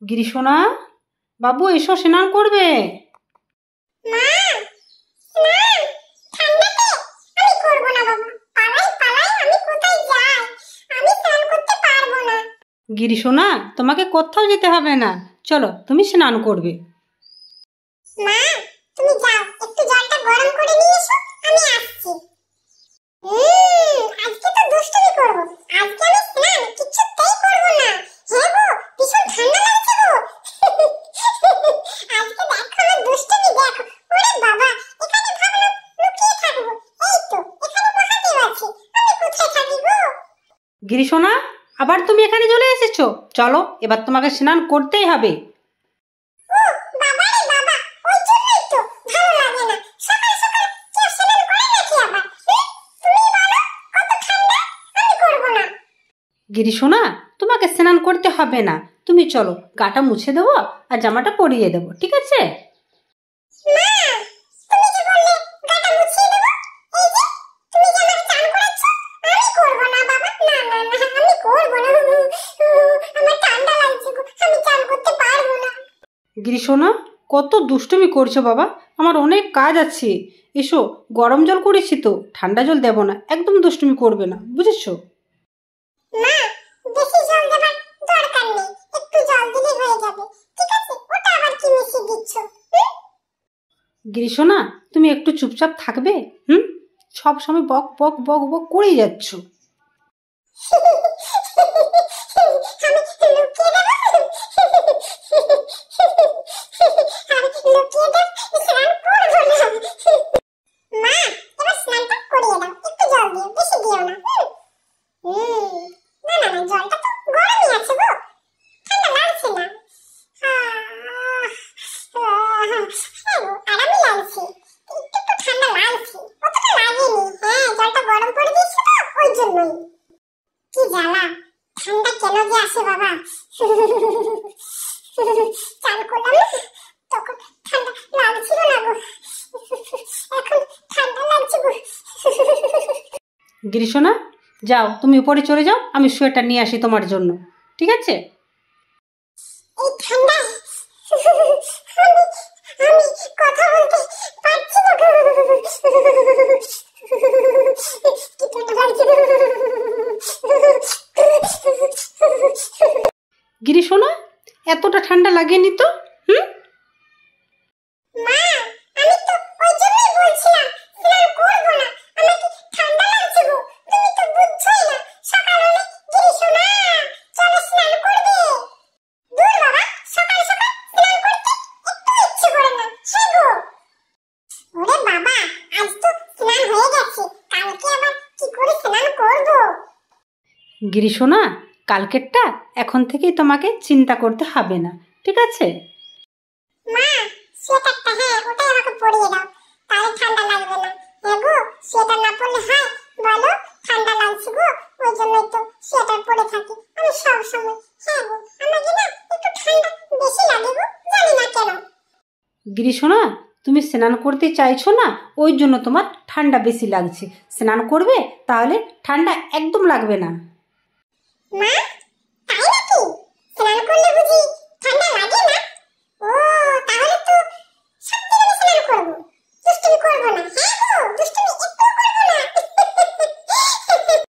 গিরিশোনা, বাবু এসো, স্নান করবে। মা, স্নান ঠান্ডাতে আমি করব না বাবা। পালাই পালাই, আমি কোথায় যাই? আমি স্নান করতে পারবো না। গিরিশোনা, তোমাকে কোথাও যেতে হবে না, চলো তুমি স্নান করবে। মা, তুমি যাও, একটু জলটা গরম করে নিয়ে এসো, আমি আসছি। আজকে তো দুষ্টুমি করব। আজকে আমি স্নান কিছুতেই করব না। হ্যাঁ গো, ভীষণ ঠান্ডা লাগছে গো। আজকে দেখো আমার দুষ্টুমি দেখো। ওরে বাবা, এখানে ভাবলাম লুকিয়ে থাকবো। এই তো এখানে মহাদেব আছে, আমি কোথায় থাকি গো? গিরিশোনা, আবার তুমি এখানে চলে এসেছো, চলো এবার তোমাকে স্নান করতেই হবে। ও বাবা রে বাবা, ওই জন্যই তো ভালো লাগে না। সকাল সকাল কেউ স্নান করে নাকি আবার? তুমি বলো, কত ঠান্ডা, আমি করব না। গিরিশোনা, তোমাকে স্নান করতে হবে না, তুমি চলো গাটা মুছে দেবো আর জামাটা পরিয়ে দেবো, ঠিক আছে? মা, তুমি যে বললে গাটা মুছিয়ে দেবো, এই যে তুমি যে আমাকে চান করাচ্ছো, আমি করব না বাবা। না না না, আমি করব না। আমার ঠান্ডা লাগছে গো, আমি চান করতে পারবো না। গিরিশোনা, কত দুষ্টুমি করছো বাবা, আমার অনেক কাজ আছে। এসো, গরম জল করেছি তো, ঠান্ডা জল দেবো না, একদম দুষ্টুমি করবে না, বুঝেছো? মা, বেশি জল দেবার দরকার নেই, একটু জল দিলে হয়ে যাবে, ঠিক আছে? ওটা আবার কি মিশিয়ে দিচ্ছ? গিরিশোনা, তুমি একটু চুপচাপ থাকবে? সব সময় বক বক বক বক করেই যাচ্ছ। আমি লুকিয়ে দেবো। আমি লুকিয়ে দেব, স্নান করবো না। মা, এবার স্নানটা করিয়ে দাও, একটু জল দিও, বেশি দিও না। না না না, জলটা তো গরমই আছে গো, ঠান্ডা লাগছে না। হ্যাঁ গো, আরামই লাগছে, একটু একটু ঠান্ডা লাগছে, অতটা লাগেনি। হ্যাঁ, জলটা গরম করে দিয়েছি তো, ওই জন্যই। কি জ্বালা, ঠান্ডা কেন যে আসে বাবা। চান করলাম না, তখন ঠান্ডা লাগছিল না গো, এখন ঠান্ডা লাগছে গো। গিরিশোনা, যাও তুমি উপরে চলে যাও, আমি সোয়েটার নিয়ে আসি তোমার জন্য, ঠিক আছে? এই ঠান্ডায় আমি কথা বলতে পারছি না গো। কি ঠান্ডা লাগছে গো। গিরিশোনা, এতটা ঠান্ডা লাগেনি তো? মা, আমি তো ওই জন্যই বলছিলাম স্নান করবো না, আমাকে ঠান্ডা লাগছে গো। তুমি তো বুঝছোই না, সকাল হলে গিরিশোনা চলো স্নান করবে। দূর বাবা, সকাল সকাল স্নান করতে একটু ইচ্ছে করে না। হ্যাঁ গো। ওরে বাবা, আজ তো স্নান হয়ে গেছে, কালকে আবার কি করে স্নান করবো? গিরিশোনা, কালকেরটা এখন থেকেই তোমাকে চিন্তা করতে হবে না, ঠিক আছে? মা, সোয়েটারটা, হ্যাঁ ওটাই আমাকে পরিয়ে দাও, তাহলে ঠান্ডা লাগবে না। হ্যাঁ গো, সোয়েটার না পরলে হয় বলো? ঠান্ডা লাগছে গো, ওই জন্যই তো সোয়েটার পরে থাকি আমি সব সময়। হ্যাঁ গো, আমাকে না একটু ঠান্ডা বেশি লাগে গো, জানি না কেন। গিরিশোনা, তুমি স্নান করতে চাইছো না, ওই জন্য তোমার ঠান্ডা বেশি লাগছে। স্নান করবে, তাহলে ঠান্ডা একদম লাগবে না। মা,